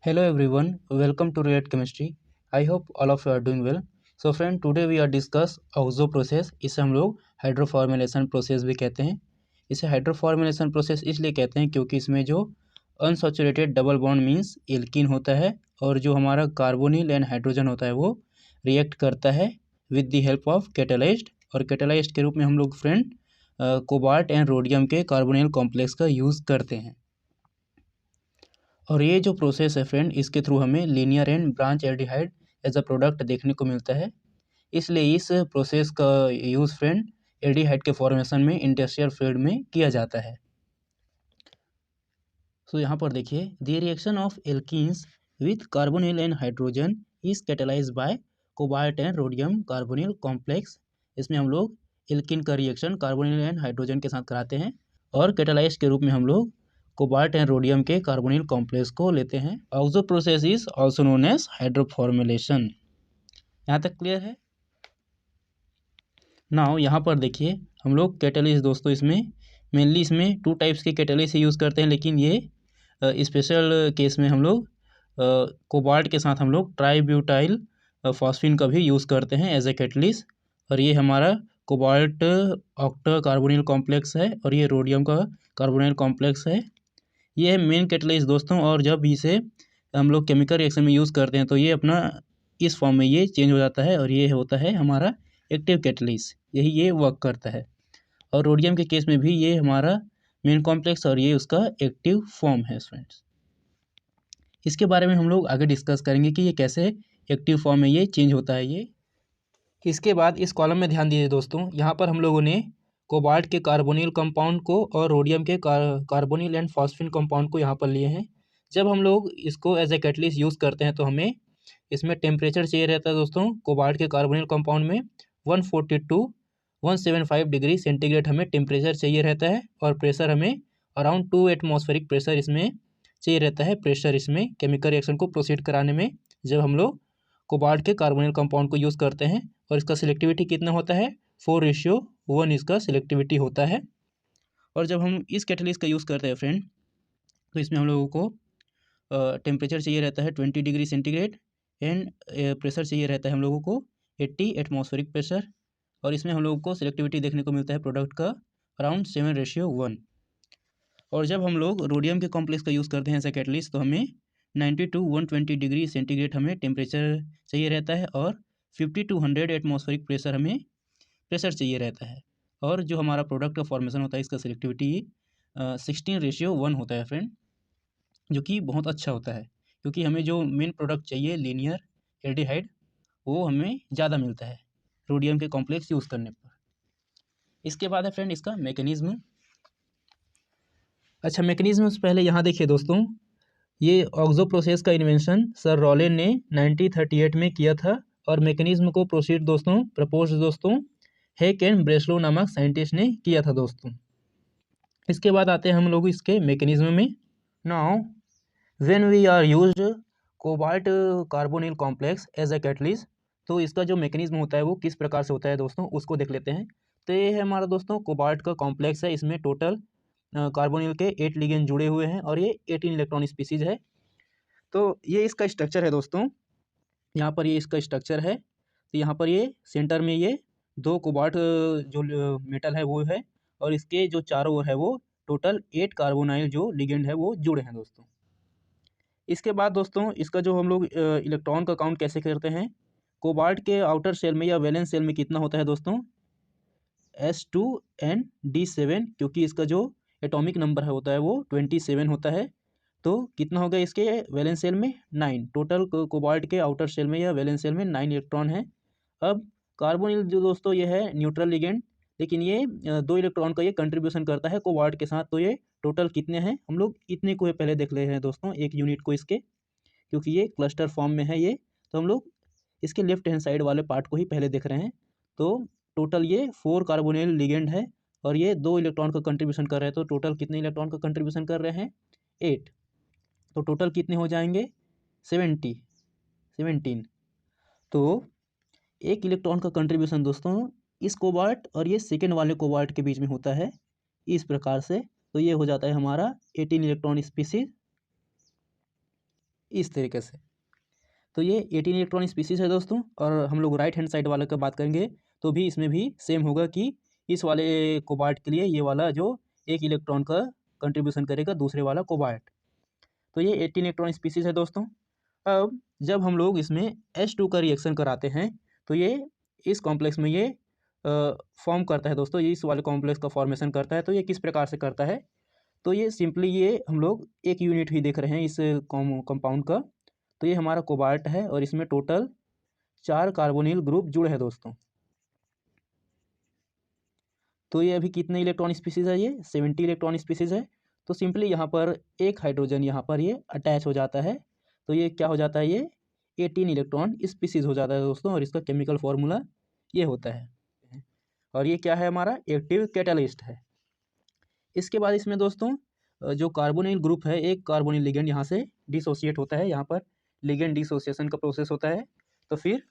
Hello everyone, welcome to React Chemistry. I hope all of you are doing well. So friend, today we are discuss oxo process. इसे हम लोग हाइड्रोफॉर्मुलेशन process भी कहते हैं. इसे हाइड्रोफॉर्मुलेशन process इसलिए कहते हैं क्योंकि इसमें जो unsaturated double bond means alkene होता है और जो हमारा कार्बोनिल एंड हाइड्रोजन होता है वो रिएक्ट करता है विद द हेल्प ऑफ कैटालाइस्ट. और कैटालाइस्ट के रूप में हम लोग फ्रेंड कोबाल्ट एंड रोडियम के कार्बोनिल कॉम्प्लेक्स का यूज़ करते हैं. और ये जो प्रोसेस है फ्रेंड, इसके थ्रू हमें linear and branch aldehyde as a product देखने को मिलता है. इसलिए इस प्रोसेस का यूज़ फ्रेंड एल्डिहाइड के फॉर्मेशन में इंडस्ट्रियल फील्ड में किया जाता है. तो यहाँ पर देखिए, the reaction of alkenes with carbonyl and hydrogen is catalyse by cobalt and rhodium carbonyl complex. इसमें हम लोग एल्कीन का रिएक्शन कार्बोनिल एंड हाइड्रोजन के साथ कराते हैं और कैटेलाइज के रूप में हम लोग कोबाल्ट एंड रोडियम के कार्बोनिल कॉम्प्लेक्स को लेते हैं. Oxo process is also known as hydroformylation. यहाँ तक क्लियर है. नाउ यहाँ पर देखिए, हम लोग कैटेलिस्ट दोस्तों इसमें मेनली इसमें 2 टाइप्स के कैटेलिस्ट यूज़ करते हैं, लेकिन ये स्पेशल केस में हम लोग कोबाल्ट के साथ हम लोग ट्राईब्यूटाइल फॉस्फीन का भी यूज़ करते हैं एज ए कैटलिस्ट. और ये हमारा कोबाल्ट ऑक्टा कार्बोनिल कॉम्प्लेक्स है और ये रोडियम का कार्बोनिल कॉम्प्लेक्स है. ये है मेन कैटलिस्ट दोस्तों. और जब इसे हम लोग केमिकल रिएक्शन में यूज़ करते हैं तो ये अपना इस फॉर्म में ये चेंज हो जाता है और ये होता है हमारा एक्टिव कैटलिस्ट. यही ये वर्क करता है. और रोडियम के केस में भी ये हमारा मेन कॉम्प्लेक्स और ये उसका एक्टिव फॉर्म है फ्रेंड्स. इसके बारे में हम लोग आगे डिस्कस करेंगे कि ये कैसे एक्टिव फॉर्म में ये चेंज होता है. ये इसके बाद इस कॉलम में ध्यान दीजिए दोस्तों, यहाँ पर हम लोगों ने कोबाल्ट के कार्बोनिल कंपाउंड को और रोडियम के कार्बोनिल एंड फॉस्फीन कंपाउंड को यहाँ पर लिए हैं. जब हम लोग इसको एज ए कैटलिस्ट यूज़ करते हैं तो हमें इसमें टेम्परेचर चाहिए रहता है दोस्तों. कोबाल्ट के कार्बोनिल कंपाउंड में 142-175 डिग्री सेंटीग्रेड हमें टेम्परेचर चाहिए रहता है और प्रेशर हमें अराउंड 2 एटमॉस्फेरिक प्रेशर इसमें चाहिए रहता है. प्रेशर इसमें केमिकल रिएक्शन को प्रोसीड कराने में जब हम लोग कोबाल्ट के कार्बोनिल कंपाउंड को यूज़ करते हैं. और इसका सिलेक्टिविटी कितना होता है? 4:1 इसका सिलेक्टिविटी होता है. और जब हम इस कैटलिस्ट का यूज़ करते हैं फ्रेंड, तो इसमें हम लोगों को टेम्परेचर चाहिए रहता है 20 डिग्री सेंटीग्रेड एंड प्रेशर चाहिए रहता है हम लोगों को 80 एटमॉस्फेरिक प्रेशर. और इसमें हम लोगों को सिलेक्टिविटी देखने को मिलता है प्रोडक्ट का अराउंड 7:1. और जब हम लोग रोडियम के कॉम्प्लेक्स का यूज़ करते हैं ऐसा कैटलिस्ट तो हमें 90-120 डिग्री सेंटीग्रेड हमें टेम्परेचर चाहिए रहता है और 50-100 एटमॉस्फेरिक प्रेशर हमें प्रेशर चाहिए रहता है. और जो हमारा प्रोडक्ट का फॉर्मेशन होता है इसका सिलेक्टिविटी 16:1 होता है फ्रेंड, जो कि बहुत अच्छा होता है क्योंकि हमें जो मेन प्रोडक्ट चाहिए लीनियर एल्डिहाइड वो हमें ज़्यादा मिलता है रोडियम के कॉम्प्लेक्स यूज़ करने पर. इसके बाद है फ्रेंड इसका मैकेनिज्म. अच्छा, मैकेनिज्म से पहले यहाँ देखिए दोस्तों, ये ऑक्सो प्रोसेस का इन्वेंशन सर रॉलेन ने 1938 में किया था. और मैकेनिज्म को प्रोसीड दोस्तों प्रपोज दोस्तों हेक एंड ब्रेसलो नामक साइंटिस्ट ने किया था दोस्तों. इसके बाद आते हैं हम लोग इसके मैकेनिज्म में. Now when we are used cobalt carbonyl complex as a catalyst, तो इसका जो मैकेनिज्म होता है वो किस प्रकार से होता है दोस्तों उसको देख लेते हैं. तो ये है हमारा दोस्तों कोबाल्ट का कॉम्प्लेक्स है. इसमें टोटल कार्बोनिल के 8 लिगेंड जुड़े हुए हैं और ये 18 इलेक्ट्रॉन स्पीसीज है. तो ये इसका स्ट्रक्चर है दोस्तों. यहाँ पर ये इसका स्ट्रक्चर है. तो यहाँ पर ये सेंटर में ये 2 कोबाल्ट जो मेटल है वो है और इसके जो चारों ओर है वो टोटल 8 कार्बोनाइल जो लिगेंड है वो जुड़े हैं दोस्तों. इसके बाद दोस्तों इसका जो हम लोग इलेक्ट्रॉन का काउंट कैसे करते हैं, कोबाल्ट के आउटर सेल में या वैलेंस सेल में कितना होता है दोस्तों? S2N-D7, क्योंकि इसका जो एटॉमिक नंबर है होता है वो 27 होता है. तो कितना हो गया इसके वैलेंस सेल में? 9. टोटल कोबाल्ट के आउटर सेल में या वैलेंस सेल में 9 इलेक्ट्रॉन है. अब कार्बोनिल जो दोस्तों ये है न्यूट्रल लिगेंड, लेकिन ये 2 इलेक्ट्रॉन का ये कंट्रीब्यूशन करता है कोबाल्ट के साथ. तो ये टोटल कितने हैं हम लोग इतने को पहले देख ले हैं दोस्तों, एक यूनिट को इसके, क्योंकि ये क्लस्टर फॉर्म में है ये. तो हम लोग इसके लेफ्ट हैंड साइड वाले पार्ट को ही पहले देख रहे हैं. तो टोटल ये 4 कार्बोनिल लिगेंड है और ये 2 इलेक्ट्रॉन का कंट्रीब्यूशन कर रहे हैं. तो टोटल कितने इलेक्ट्रॉन का कंट्रीब्यूशन कर रहे हैं? 8. तो टोटल कितने हो जाएंगे? 17. तो एक इलेक्ट्रॉन का कंट्रीब्यूशन दोस्तों इस कोबाल्ट और ये सेकेंड वाले कोबाल्ट के बीच में होता है इस प्रकार से. तो ये हो जाता है हमारा 18 इलेक्ट्रॉन स्पीसीज. इस तरीके से। तो ये 18 इलेक्ट्रॉन स्पीसीज है दोस्तों। और हम लोग राइट हैंड साइड वाले का बात करेंगे तो भी इसमें भी सेम होगा कि इस वाले कोबाल्ट के लिए ये वाला जो एक इलेक्ट्रॉन का कंट्रीब्यूशन करेगा दूसरे वाला कोबाल्ट। तो ये 18 इलेक्ट्रॉन स्पीसीज है दोस्तों। अब जब हम लोग इसमें H2 का रिएक्शन कराते हैं तो ये इस कॉम्प्लेक्स में ये फॉर्म करता है दोस्तों, ये इस वाले कॉम्प्लेक्स का फॉर्मेशन करता है। तो ये किस प्रकार से करता है, तो ये सिंपली ये हम लोग एक यूनिट ही देख रहे हैं इस कंपाउंड का। तो ये हमारा कोबाल्ट है और इसमें टोटल 4 कार्बोनिल ग्रुप जुड़े हैं दोस्तों। तो ये अभी कितने इलेक्ट्रॉन स्पीसीज है, ये 70 इलेक्ट्रॉन स्पीसीज है। तो सिंपली यहाँ पर एक हाइड्रोजन यहाँ पर ये अटैच हो जाता है। तो ये क्या हो जाता है, ये 18 इलेक्ट्रॉन स्पीसीज हो जाता है दोस्तों। और इसका केमिकल फॉर्मूला ये होता है। और ये क्या है, हमारा एक्टिव कैटालिस्ट है। इसके बाद इसमें दोस्तों जो कार्बोनिल ग्रुप है, एक कार्बोनिल लिगेंड यहाँ से डिसोसिएट होता है, यहाँ पर लिगेंड डिसोसिएशन का प्रोसेस होता है। तो फिर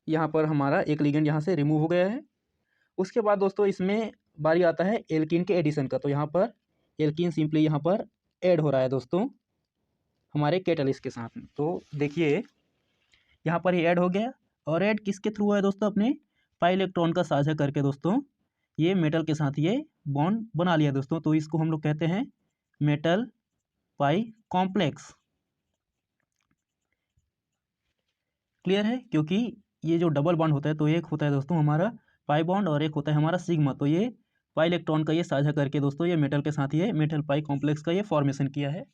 यहाँ पर हमारा एक लिगेंड यहाँ से रिमूव हो गया है। उसके बाद दोस्तों इसमें बारी आता है एल्कीन के एडिशन का। तो यहाँ पर एल्कीन सिंपली यहाँ पर ऐड हो रहा है दोस्तों हमारे कैटालिस्ट के साथ में। तो देखिए यहाँ पर ये ऐड हो गया। और ऐड किसके थ्रू है दोस्तों, अपने पाई इलेक्ट्रॉन का साझा करके दोस्तों ये मेटल के साथ ये बॉन्ड बना लिया दोस्तों। तो इसको हम लोग कहते हैं मेटल पाई कॉम्प्लेक्स। क्लियर है, क्योंकि ये जो डबल बॉन्ड होता है तो एक होता है दोस्तों हमारा पाई बॉन्ड और एक होता है हमारा सिग्मा। तो ये पाई इलेक्ट्रॉन का ये साझा करके दोस्तों ये मेटल के साथ ये मेटल पाई कॉम्प्लेक्स का ये फॉर्मेशन किया है।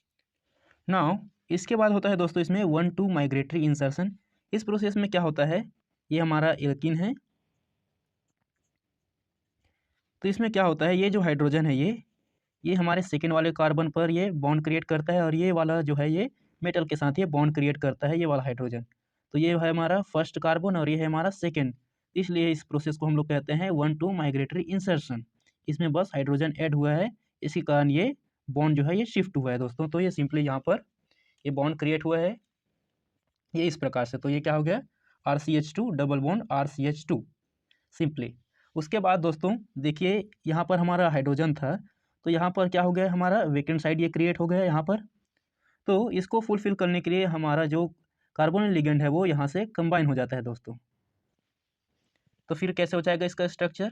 नाउ इसके बाद होता है दोस्तों इसमें 1,2 माइग्रेटरी इंसर्शन। इस प्रोसेस में क्या होता है, ये हमारा एल्कीन है। तो इसमें क्या होता है, ये जो हाइड्रोजन है ये हमारे सेकेंड वाले कार्बन पर ये बॉन्ड क्रिएट करता है और ये वाला जो है ये मेटल के साथ ये बॉन्ड क्रिएट करता है, ये वाला हाइड्रोजन। तो ये है हमारा फर्स्ट कार्बन और ये है हमारा सेकेंड। इसलिए इस प्रोसेस को हम लोग कहते हैं 1,2 माइग्रेटरी इंसर्शन। इसमें बस हाइड्रोजन ऐड हुआ है, इसी कारण ये बॉन्ड जो है ये शिफ्ट हुआ है दोस्तों। तो ये सिंपली यहाँ पर ये बॉन्ड क्रिएट हुआ है ये इस प्रकार से। तो ये क्या हो गया, RCH2 double bond RCH2 simply. उसके बाद दोस्तों देखिए यहाँ पर हमारा हाइड्रोजन था, तो यहाँ पर क्या हो गया, हमारा वेकेंट साइड ये क्रिएट हो गया यहाँ पर। तो इसको फुलफिल करने के लिए हमारा जो कार्बोनिल लिगेंड है वो यहाँ से कंबाइन हो जाता है दोस्तों। तो फिर कैसे हो जाएगा इसका स्ट्रक्चर,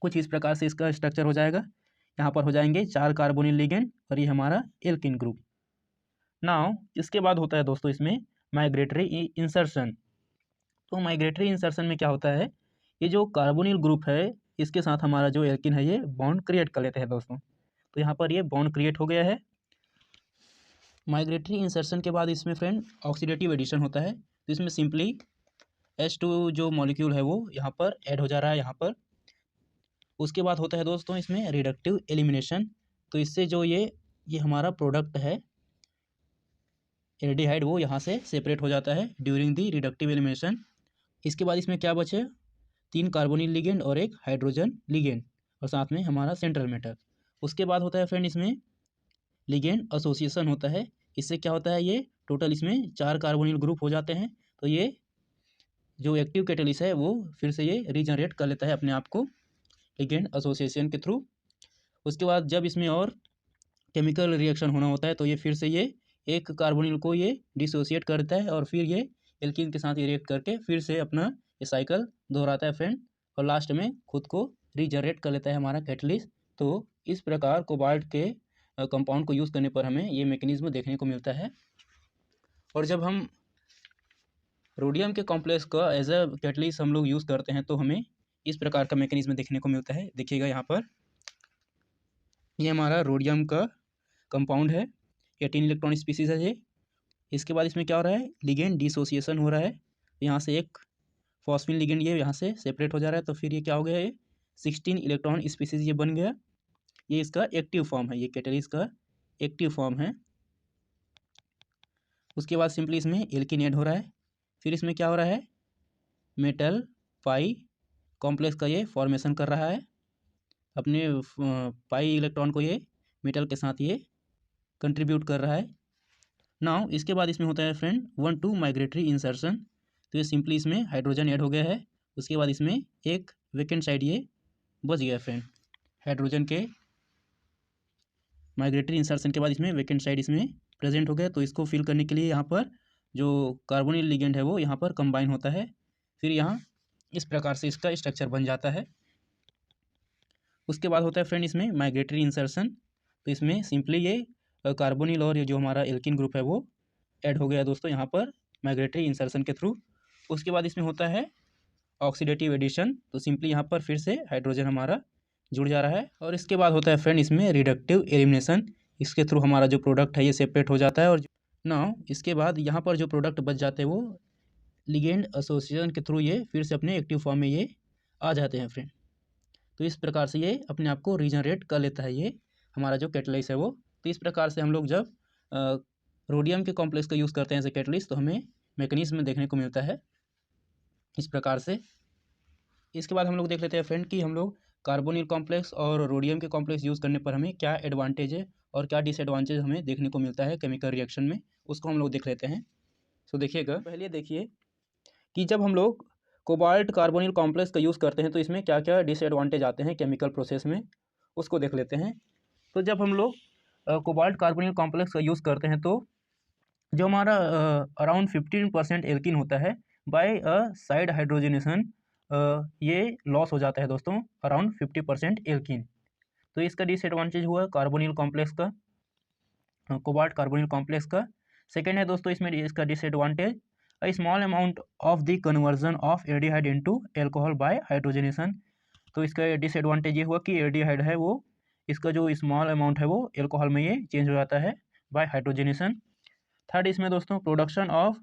कुछ इस प्रकार से इसका स्ट्रक्चर हो जाएगा। यहाँ पर हो जाएंगे 4 कार्बोनिल लिगेंड और ये हमारा एल्कीन ग्रुप। नाउ इसके बाद होता है दोस्तों इसमें माइग्रेटरी इंसर्शन। तो माइग्रेटरी इंसर्शन में क्या होता है, ये जो कार्बोनिल ग्रुप है इसके साथ हमारा जो एल्कीन है ये बॉन्ड क्रिएट कर लेते हैं दोस्तों। तो यहाँ पर ये बॉन्ड क्रिएट हो गया है। माइग्रेटरी इंसर्शन के बाद इसमें फ्रेंड ऑक्सीडेटिव एडिशन होता है। तो इसमें सिंपली H2 जो मॉलिक्यूल है वो यहाँ पर ऐड हो जा रहा है यहाँ पर। उसके बाद होता है दोस्तों इसमें रिडक्टिव एलिमिनेशन। तो इससे जो ये हमारा प्रोडक्ट है एल्डिहाइड वो यहाँ से सेपरेट हो जाता है ड्यूरिंग दी रिडक्टिव एलिमिनेशन। इसके बाद इसमें क्या बचे, 3 कार्बोनिल लिगेंड और एक हाइड्रोजन लिगेंड और साथ में हमारा सेंट्रल मेटल। उसके बाद होता है फ्रेंड इसमें लिगेंड एसोसिएशन होता है। इससे क्या होता है, ये टोटल इसमें 4 कार्बोनिल ग्रुप हो जाते हैं। तो ये जो एक्टिव कैटालिस्ट है वो फिर से ये रीजनरेट कर लेता है अपने आप को लिगेंड एसोसिएशन के थ्रू। उसके बाद जब इसमें और केमिकल रिएक्शन होना होता है तो ये फिर से ये एक कार्बोनिल को ये डिसोसिएट करता है और फिर ये एल्कीन के साथ रिएक्ट करके फिर से अपना ये साइकिल दोहराता है फ्रेंड और लास्ट में खुद को रीजनरेट कर लेता है हमारा कैटलिस्ट। तो इस प्रकार कोबाल्ट के कंपाउंड को यूज़ करने पर हमें ये मैकेनिज्म देखने को मिलता है। और जब हम रोडियम के कॉम्प्लेक्स का एज अ कैटलिस्ट हम लोग यूज़ करते हैं तो हमें इस प्रकार का मैकेनिज्म देखने को मिलता है। देखिएगा यहाँ पर ये हमारा रोडियम का कंपाउंड है, 18 इलेक्ट्रॉन स्पीसीज है ये। इसके बाद इसमें क्या हो रहा है, लिगेंड डिसोसिएशन हो रहा है। यहाँ से एक फॉस्फिन लिगेंड ये यहाँ से सेपरेट हो जा रहा है। तो फिर ये क्या हो गया, ये 16 इलेक्ट्रॉन स्पीसीज ये बन गया। ये इसका एक्टिव फॉर्म है, ये कैटालिस्ट का एक्टिव फॉर्म है। उसके बाद सिंपली इसमें एल्कीन ऐड हो रहा है। फिर इसमें क्या हो रहा है, मेटल पाई कॉम्प्लेक्स का ये फॉर्मेशन कर रहा है। अपने पाई इलेक्ट्रॉन को ये मेटल के साथ ये कंट्रीब्यूट कर रहा है। नाउ इसके बाद इसमें होता है फ्रेंड 1,2 माइग्रेटरी इंसर्शन। तो ये सिंपली इसमें हाइड्रोजन ऐड हो गया है। उसके बाद इसमें एक वेकेंट साइड ये बच गया फ्रेंड हाइड्रोजन के माइग्रेटरी इंसर्शन के बाद इसमें वेकेंट साइड इसमें प्रेजेंट हो गया। तो इसको फिल करने के लिए यहाँ पर जो कार्बोनिल लिगेंड है वो यहाँ पर कंबाइन होता है, फिर यहाँ इस प्रकार से इसका स्ट्रक्चर बन जाता है। उसके बाद होता है फ्रेंड इसमें माइग्रेटरी इंसर्शन। तो इसमें सिंपली ये कार्बोनिल और ये जो हमारा एल्किन ग्रुप है वो ऐड हो गया दोस्तों यहाँ पर माइग्रेटरी इंसर्शन के थ्रू। उसके बाद इसमें होता है ऑक्सीडेटिव एडिशन। तो सिंपली यहाँ पर फिर से हाइड्रोजन हमारा जुड़ जा रहा है। और इसके बाद होता है फ्रेंड इसमें रिडक्टिव एलिमिनेशन। इसके थ्रू हमारा जो प्रोडक्ट है ये सेपरेट हो जाता है। और नाउ इसके बाद यहाँ पर जो प्रोडक्ट बच जाते हैं वो लिगेंड एसोसिएशन के थ्रू ये फिर से अपने एक्टिव फॉर्म में ये आ जाते हैं फ्रेंड। तो इस प्रकार से ये अपने आप को रीजनरेट कर लेता है ये हमारा जो कैटलिस्ट है वो। तो इस प्रकार से हम लोग जब रोडियम के कॉम्प्लेक्स का यूज़ करते हैं एज ए कैटलिस्ट तो हमें मैकेनिज्म देखने को मिलता है इस प्रकार से। इसके बाद हम लोग देख लेते हैं फ्रेंड कि हम लोग कार्बोनिल कॉम्प्लेक्स और रोडियम के कॉम्प्लेक्स यूज़ करने पर हमें क्या एडवांटेज है और क्या डिसएडवांटेज हमें देखने को मिलता है केमिकल रिएक्शन में, उसको हम लोग देख लेते हैं। तो देखिएगा, पहले देखिए कि जब हम लोग कोबाल्ट कार्बोनिल कॉम्प्लेक्स का यूज़ करते हैं तो इसमें क्या क्या डिसएडवांटेज आते हैं केमिकल प्रोसेस में, उसको देख लेते हैं। तो जब हम लोग कोबाल्ट कार्बोनिल कॉम्प्लेक्स का यूज़ करते हैं तो जो हमारा अराउंड 15% एल्किन होता है बाय साइड हाइड्रोजनेशन ये लॉस हो जाता है दोस्तों, अराउंड 50% एल्किन। तो इसका डिसएडवांटेज हुआ कार्बोनिल कॉम्प्लेक्स का, कोबाल्ट कार्बोनिल कॉम्प्लेक्स का। सेकेंड है दोस्तों इसमें इसका disadvantage a small amount of the conversion of aldehyde into alcohol by hydrogenation। तो इसका डिसएडवांटेज ये हुआ कि एल्डिहाइड है वो इसका जो स्मॉल अमाउंट है वो एल्कोहल में ये चेंज हो जाता है बाय हाइड्रोजनेशन। थर्ड इसमें दोस्तों production of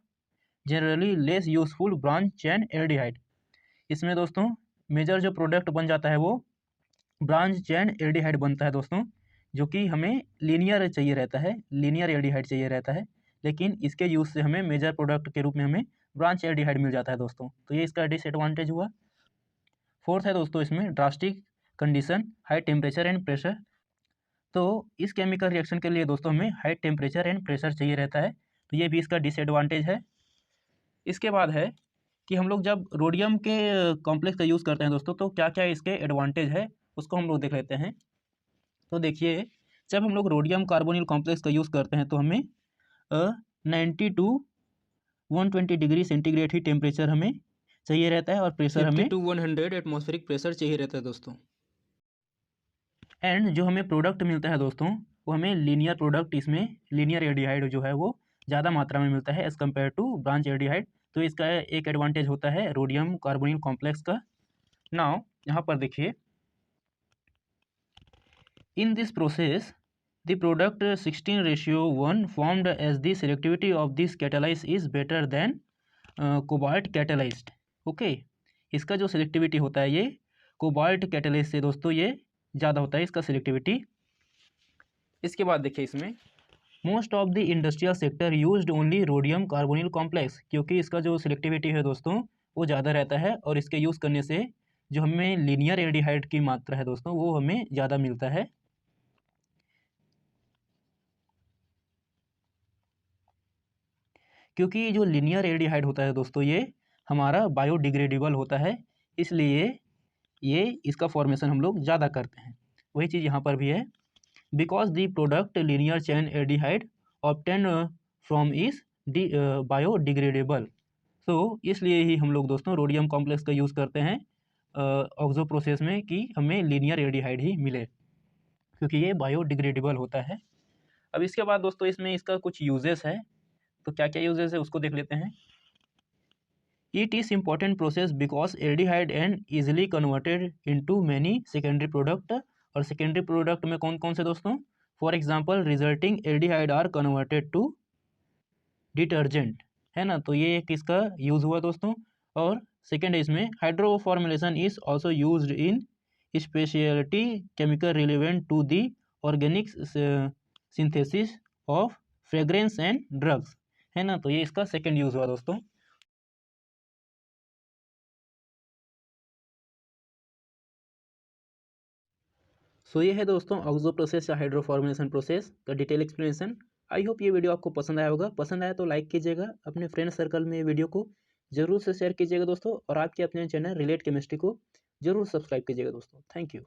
generally less useful branch chain aldehyde. इसमें दोस्तों मेजर जो प्रोडक्ट बन जाता है वो ब्रांच चेन एल्डिहाइड बनता है दोस्तों, जो कि हमें लीनियर चाहिए रहता है, लीनियर एल्डिहाइड चाहिए रहता है, लेकिन इसके यूज़ से हमें मेजर प्रोडक्ट के रूप में हमें ब्रांच एल्डिहाइड मिल जाता है दोस्तों। तो ये इसका डिसएडवांटेज हुआ। फोर्थ है दोस्तों इसमें drastic condition, high temperature and pressure. तो इस केमिकल रिएक्शन के लिए दोस्तों हमें हाई टेम्परेचर एंड प्रेशर चाहिए रहता है, तो ये भी इसका डिसएडवांटेज है। इसके बाद है कि हम लोग जब रोडियम के कॉम्प्लेक्स का यूज़ करते हैं दोस्तों तो क्या क्या इसके एडवांटेज है उसको हम लोग देख लेते हैं। तो देखिए, जब हम लोग रोडियम कार्बोनिल कॉम्प्लेक्स का यूज़ करते हैं तो हमें 90 टू 120 डिग्री सेंटीग्रेड ही टेम्परेचर हमें चाहिए रहता है और प्रेशर हमें 50 to 100 एटमॉस्फेरिक प्रेशर चाहिए रहता है दोस्तों। एंड जो हमें प्रोडक्ट मिलता है दोस्तों वो हमें लीनियर प्रोडक्ट, इसमें लीनियर एल्डिहाइड जो है वो ज़्यादा मात्रा में मिलता है as compare to branch aldehyde. तो इसका एक एडवांटेज होता है रोडियम कार्बोनिल कॉम्प्लेक्स का। नाउ यहाँ पर देखिए, in this process the product 16:1 formed as the selectivity of this catalyst is better than cobalt catalyst। Okay, इसका जो selectivity होता है ये कोबाल्ट कैटलिस्ट से दोस्तों ये ज़्यादा होता है इसका selectivity। इसके बाद देखिए इसमें most of the industrial sector used only rhodium carbonyl complex, क्योंकि इसका जो selectivity है दोस्तों वो ज़्यादा रहता है और इसके यूज़ करने से जो हमें लीनियर एल्डिहाइड की मात्रा है दोस्तों वो हमें ज़्यादा मिलता है। क्योंकि जो लीनियर एल्डिहाइड होता है दोस्तों ये हमारा बायोडिग्रेडेबल होता है, इसलिए ये इसका फॉर्मेशन हम लोग ज़्यादा करते हैं। वही चीज़ यहाँ पर भी है, because the product linear chain aldehyde obtain from is biodegradable. तो इसलिए ही हम लोग दोस्तों रोडियम कॉम्प्लेक्स का यूज़ करते हैं ऑक्सो प्रोसेस में कि हमें लीनियर एल्डिहाइड ही मिले, क्योंकि ये बायोडिग्रेडेबल होता है। अब इसके बाद दोस्तों इसमें इसका कुछ यूजेस है, तो क्या क्या यूजेस है उसको देख लेते हैं। It is important process because aldehyde and easily converted into many secondary product. और सेकेंडरी प्रोडक्ट में कौन कौन से दोस्तों, for example resulting aldehyde are converted to detergent, है ना। तो ये एक इसका यूज़ हुआ दोस्तों। और सेकेंड है इसमें hydroformylation is also use in speciality chemical relevant to the organic synthesis of fragrance and drugs, है ना। तो ये इसका सेकेंड यूज़ हुआ दोस्तों। सो ये है दोस्तों ऑक्सो प्रोसेस या हाइड्रो फॉर्मुलेशन प्रोसेस का डिटेल एक्सप्लेनेशन। आई होप ये वीडियो आपको पसंद आया होगा। पसंद आया तो लाइक कीजिएगा, अपने फ्रेंड सर्कल में वीडियो को जरूर से शेयर कीजिएगा दोस्तों, और आपके अपने चैनल रिलेट केमिस्ट्री को जरूर सब्सक्राइब कीजिएगा दोस्तों। Thank you.